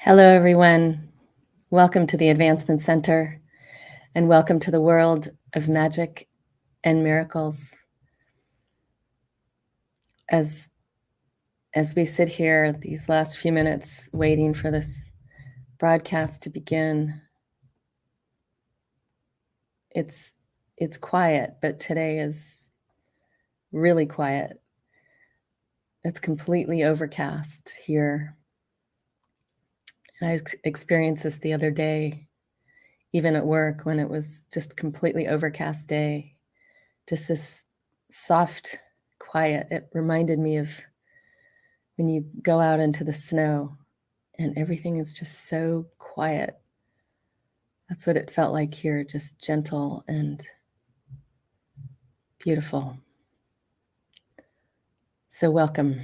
Hello, everyone. Welcome to the Advancement Center and welcome to the world of magic and miracles. As we sit here these last few minutes waiting for this broadcast to begin, it's quiet, but today is really quiet. It's completely overcast here. And I experienced this the other day, even at work, when it was just completely overcast day. Just this soft quiet. It reminded me of when you go out into the snow and everything is just so quiet. That's what it felt like here, just gentle and beautiful. So welcome.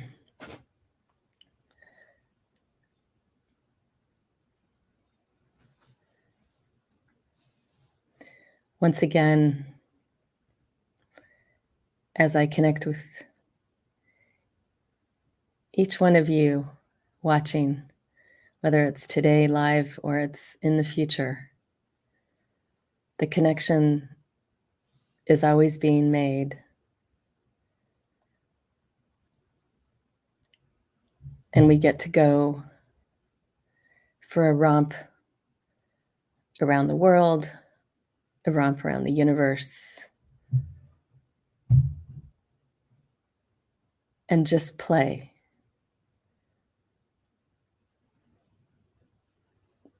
Once again, as I connect with each one of you watching, whether it's today live or it's in the future, the connection is always being made. And we get to go for a romp around the world, a romp around the universe, and just play.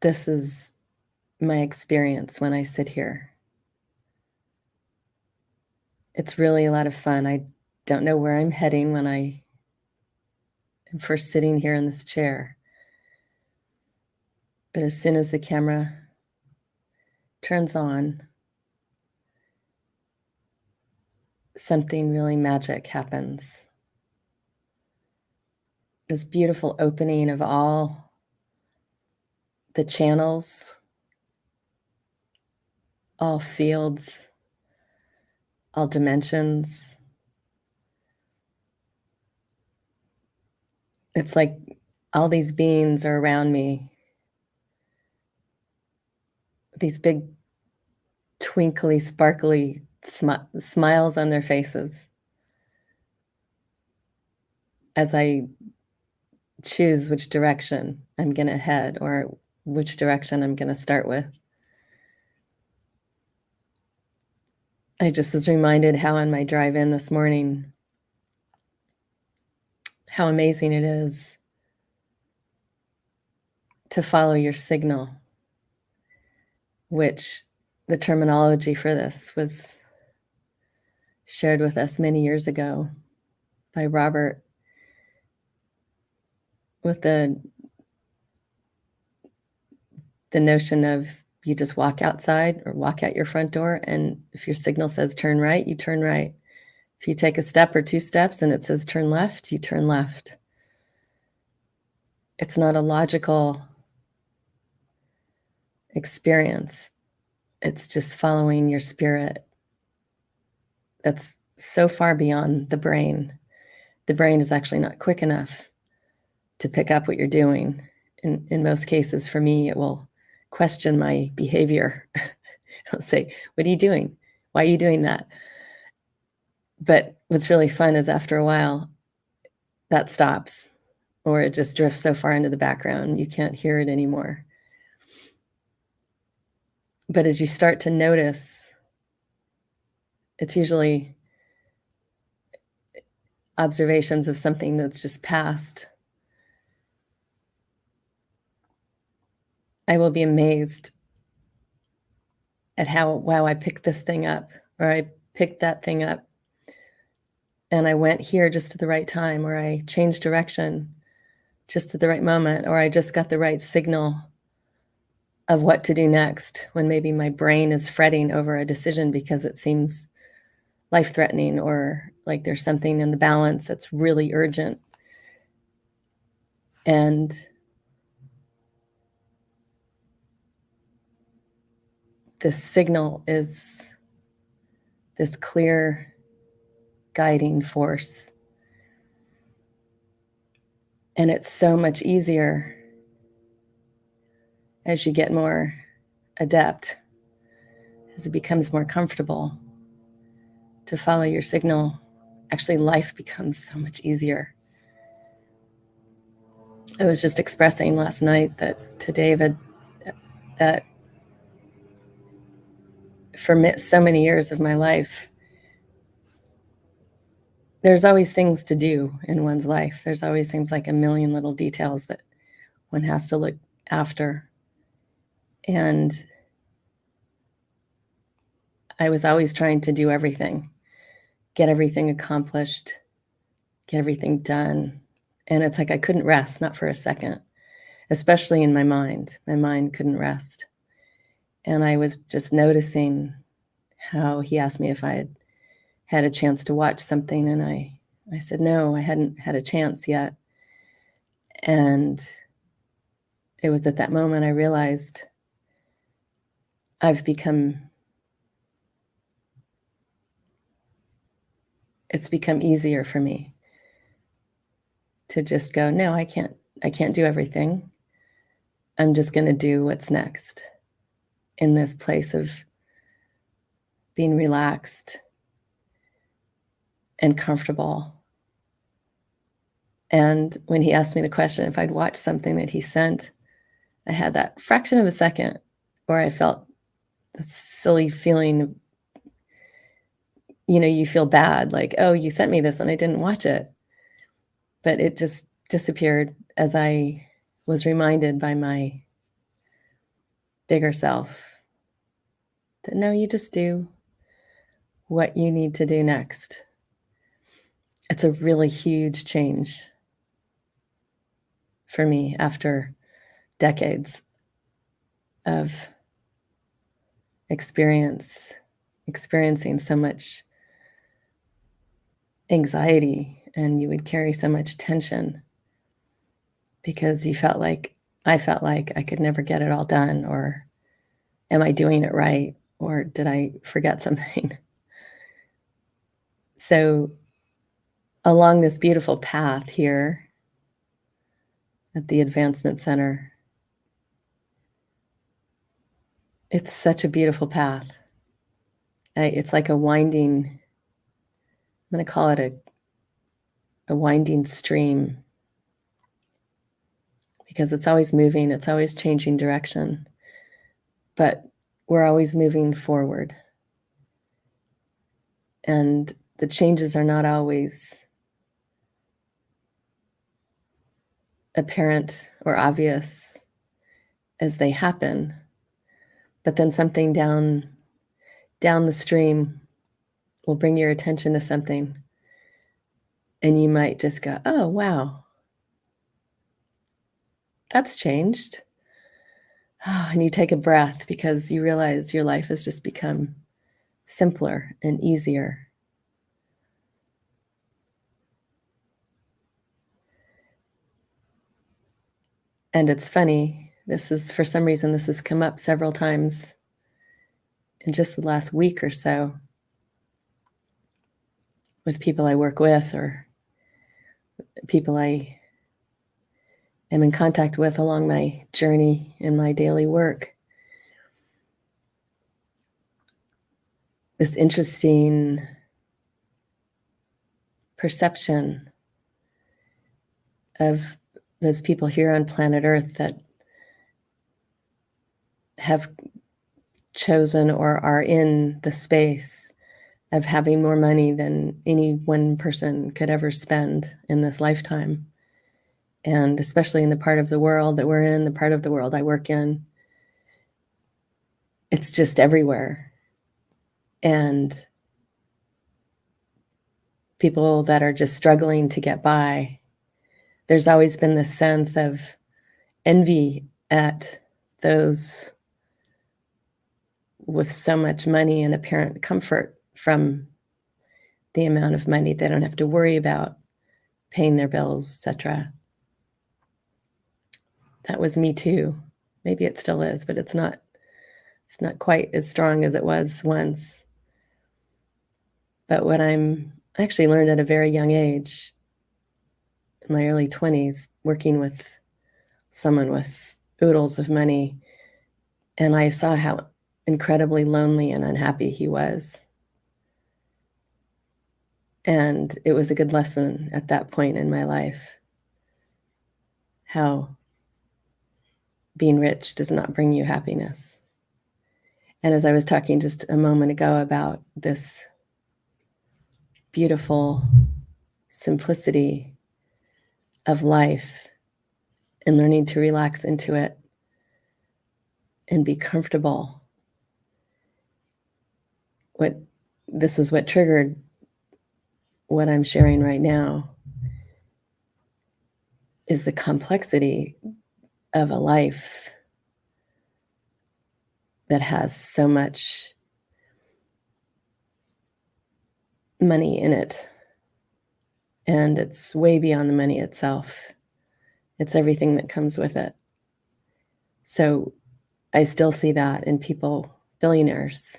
This is my experience when I sit here. It's really a lot of fun. I don't know where I'm heading when I am first sitting here in this chair. But as soon as the camera turns on, something really magic happens. This beautiful opening of all the channels, all fields, all dimensions. It's like all these beings are around me. These big, twinkly, sparkly smiles on their faces as I choose which direction I'm going to head or which direction I'm going to start with. I just was reminded how on my drive in this morning, how amazing it is to follow your signal, which the terminology for this was shared with us many years ago by Robert, with the notion of you just walk outside or walk out your front door, and if your signal says turn right, you turn right. If you take a step or two steps and it says turn left, you turn left. It's not a logical experience. It's just following your spirit. That's so far beyond the brain. The brain is actually not quick enough to pick up what you're doing. In most cases, for me, it will question my behavior. It'll say, what are you doing? Why are you doing that? But what's really fun is after a while, that stops, or it just drifts so far into the background, you can't hear it anymore. But as you start to notice, it's usually observations of something that's just passed. I will be amazed at how, wow, I picked this thing up, or I picked that thing up, and I went here just to the right time, or I changed direction just at the right moment, or I just got the right signal of what to do next when maybe my brain is fretting over a decision because it seems life-threatening, or like there's something in the balance that's really urgent. And this signal is this clear guiding force. And it's so much easier as you get more adept, as it becomes more comfortable to follow your signal, actually life becomes so much easier. I was just expressing last night to David that for so many years of my life, there's always things to do in one's life. There's always seems like a million little details that one has to look after. And I was always trying to do everything, get everything accomplished, get everything done. And it's like I couldn't rest, not for a second, especially in my mind. My mind couldn't rest. And I was just noticing how he asked me if I had a chance to watch something. And I said, no, I hadn't had a chance yet. And it was at that moment I realized it's become easier for me to just go, no, I can't do everything. I'm just going to do what's next in this place of being relaxed and comfortable. And when he asked me the question if I'd watched something that he sent, I had that fraction of a second where I felt that silly feeling, you feel bad, like, oh, you sent me this and I didn't watch it. But it just disappeared as I was reminded by my bigger self that no, you just do what you need to do next. It's a really huge change for me after decades of experiencing so much anxiety, and you would carry so much tension because I felt like I could never get it all done, or am I doing it right, or did I forget something? So along this beautiful path here at the Advancement Center, it's such a beautiful path. It's like I'm going to call it a winding stream, because it's always moving, it's always changing direction, but we're always moving forward. And the changes are not always apparent or obvious as they happen, but then something down the stream will bring your attention to something, and you might just go, oh, wow, that's changed. And you take a breath because you realize your life has just become simpler and easier. And it's funny, for some reason, this has come up several times in just the last week or so with people I work with or people I am in contact with along my journey in my daily work. This interesting perception of those people here on planet Earth that have chosen or are in the space of having more money than any one person could ever spend in this lifetime. And especially in the part of the world that we're in, the part of the world I work in, it's just everywhere. And people that are just struggling to get by, there's always been this sense of envy at those with so much money and apparent comfort from the amount of money. They don't have to worry about paying their bills, etc. That was me too. Maybe it still is, but it's not quite as strong as it was once. But what I actually learned at a very young age, in my early 20s, working with someone with oodles of money, And I saw how incredibly lonely and unhappy he was. And it was a good lesson at that point in my life, how being rich does not bring you happiness. And as I was talking just a moment ago about this beautiful simplicity of life and learning to relax into it and be comfortable, this is what triggered what I'm sharing right now, is the complexity of a life that has so much money in it. And it's way beyond the money itself. It's everything that comes with it. So I still see that in people, billionaires,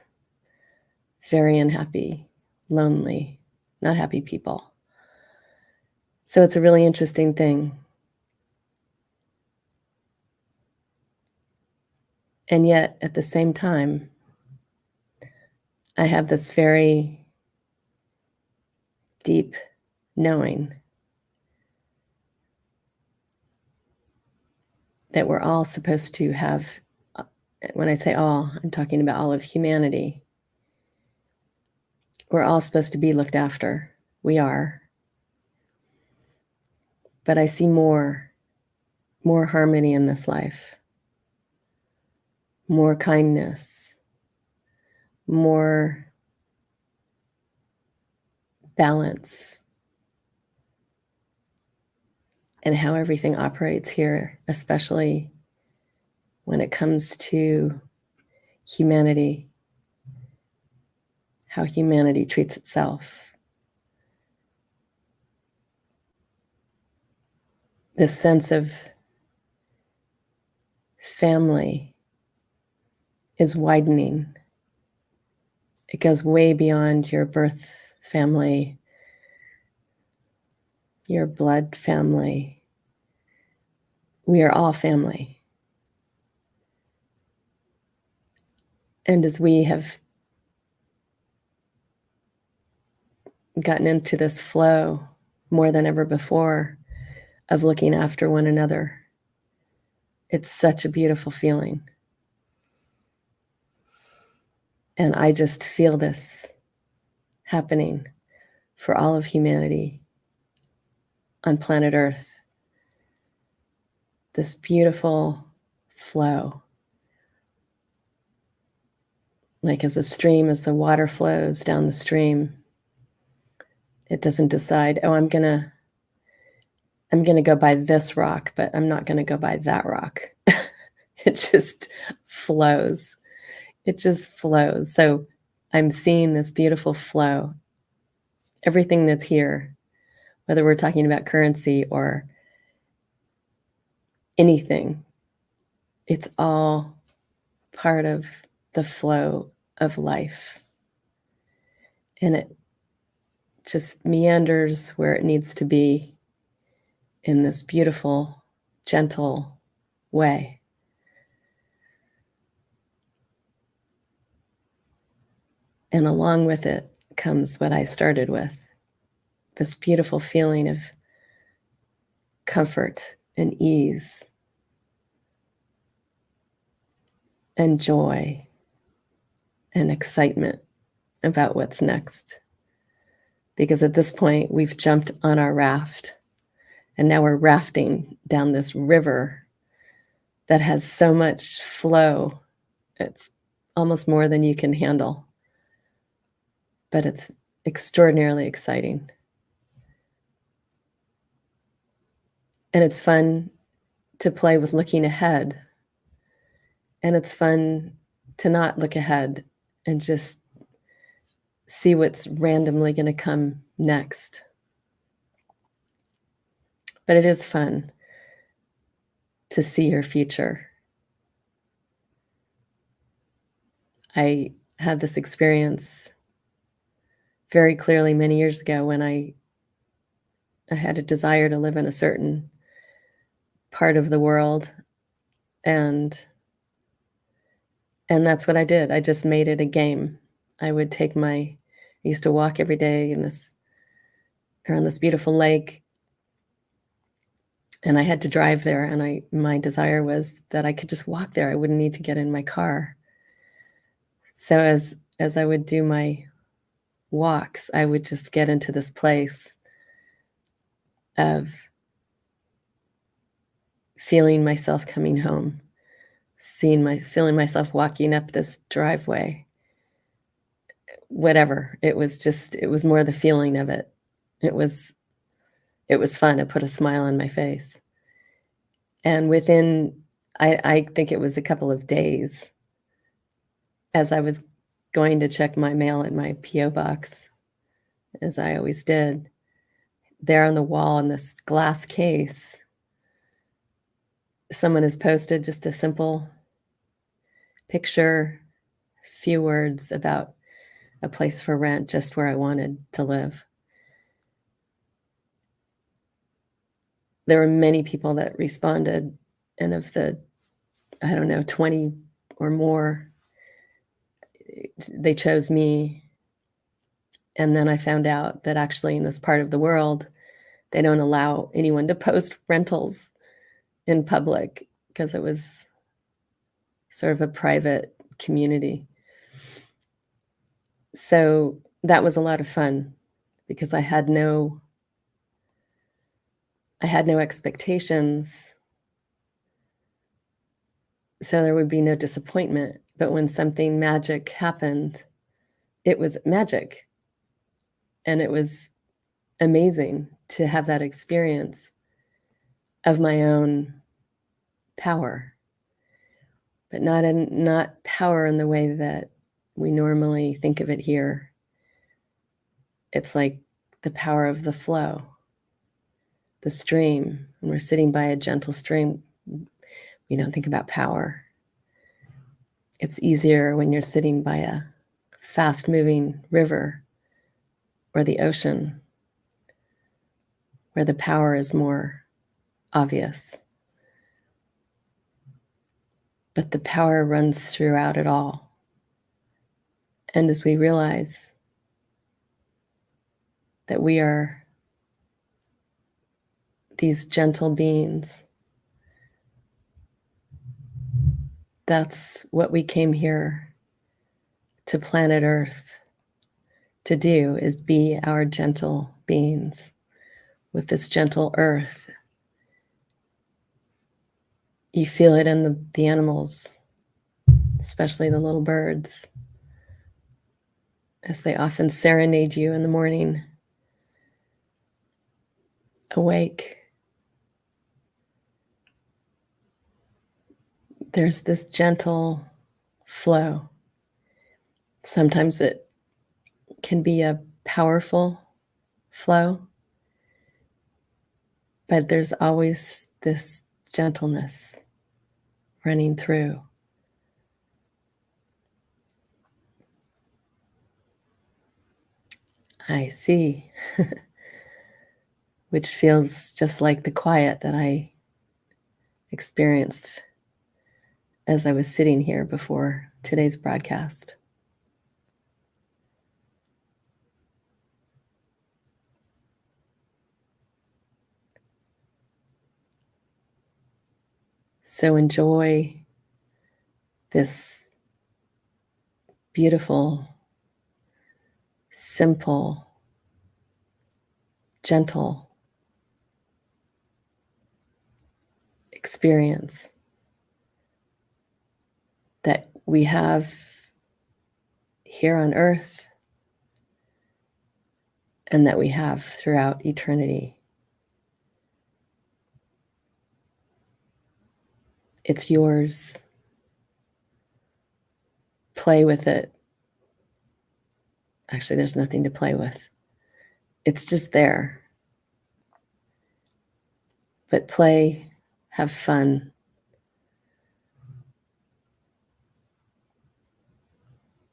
very unhappy, lonely, not happy people. So it's a really interesting thing. And yet, at the same time, I have this very deep knowing that we're all supposed to have, when I say all, I'm talking about all of humanity. We're all supposed to be looked after. We are. But I see more harmony in this life, more kindness, more balance, and how everything operates here, especially when it comes to humanity, how humanity treats itself. This sense of family is widening. It goes way beyond your birth family, your blood family. We are all family. And as we have gotten into this flow more than ever before of looking after one another, it's such a beautiful feeling. And I just feel this happening for all of humanity on planet Earth. This beautiful flow. Like as as the water flows down the stream, it doesn't decide, oh, I'm gonna go by this rock, but I'm not gonna go by that rock. It just flows. It just flows. So I'm seeing this beautiful flow. Everything that's here, whether we're talking about currency or anything, it's all part of the flow of life. And it just meanders where it needs to be in this beautiful, gentle way. And along with it comes what I started with, this beautiful feeling of comfort and ease and joy and excitement about what's next. Because at this point, we've jumped on our raft and now we're rafting down this river that has so much flow. It's almost more than you can handle, but it's extraordinarily exciting. And it's fun to play with looking ahead. And it's fun to not look ahead and just see what's randomly going to come next. But it is fun to see your future. I had this experience very clearly many years ago when I had a desire to live in a certain part of the world, and And that's what I did. I just made it a game. I used to walk every day around this beautiful lake, and I had to drive there, and my desire was that I could just walk there. I wouldn't need to get in my car. So as I would do my walks, I would just get into this place of feeling myself coming home, feeling myself walking up this driveway. Whatever. It was more the feeling of it. It was it was fun. It put a smile on my face. And I think it was a couple of days, as I was going to check my mail at my PO box, as I always did, there on the wall in this glass case, someone has posted just a simple picture, few words about a place for rent just where I wanted to live. There were many people that responded, and of the, I don't know, 20 or more, they chose me. And then I found out that actually in this part of the world, they don't allow anyone to post rentals in public because it was sort of a private community. So that was a lot of fun because I had no expectations. So there would be no disappointment. But when something magic happened, it was magic. And it was amazing to have that experience of my own power, but not power in the way that we normally think of it here. It's like the power of the flow, the stream. When we're sitting by a gentle stream, we don't think about power. It's easier when you're sitting by a fast-moving river or the ocean, where the power is more obvious. But the power runs throughout it all. And as we realize that we are these gentle beings, that's what we came here to planet Earth to do, is be our gentle beings with this gentle earth. You feel it in the animals, especially the little birds, as they often serenade you in the morning. Awake. There's this gentle flow. Sometimes it can be a powerful flow, but there's always this gentleness running through. I see. Which feels just like the quiet that I experienced as I was sitting here before today's broadcast. So enjoy this beautiful, simple, gentle experience that we have here on Earth and that we have throughout eternity. It's yours. Play with it. Actually, there's nothing to play with. It's just there. But play, have fun.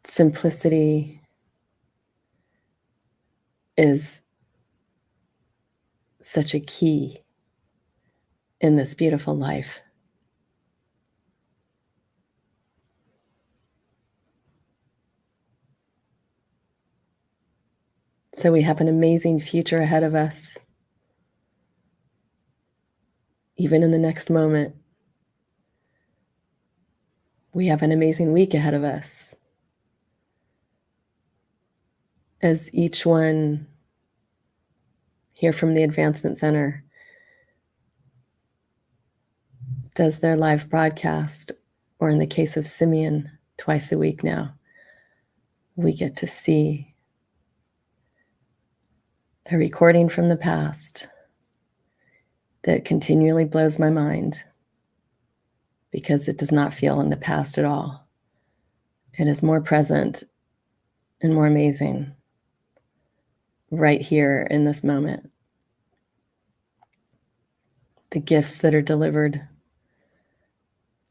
Simplicity is such a key in this beautiful life. So we have an amazing future ahead of us, even in the next moment. We have an amazing week ahead of us. As each one here from the Advancement Center does their live broadcast, or in the case of Simeon, twice a week now, we get to see a recording from the past that continually blows my mind because it does not feel in the past at all. It is more present and more amazing right here in this moment. The gifts that are delivered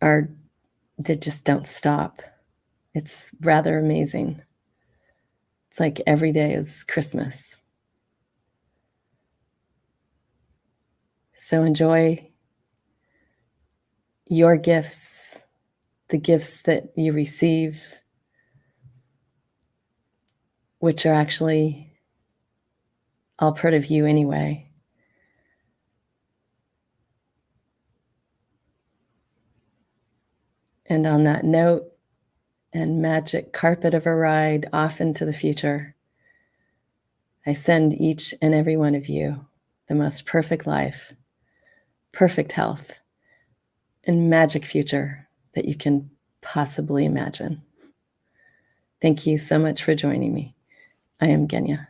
that just don't stop. It's rather amazing. It's like every day is Christmas. So enjoy your gifts, the gifts that you receive, which are actually all part of you anyway. And on that note and magic carpet of a ride off into the future, I send each and every one of you the most perfect life, perfect health, and magic future that you can possibly imagine. Thank you so much for joining me. I am Genya.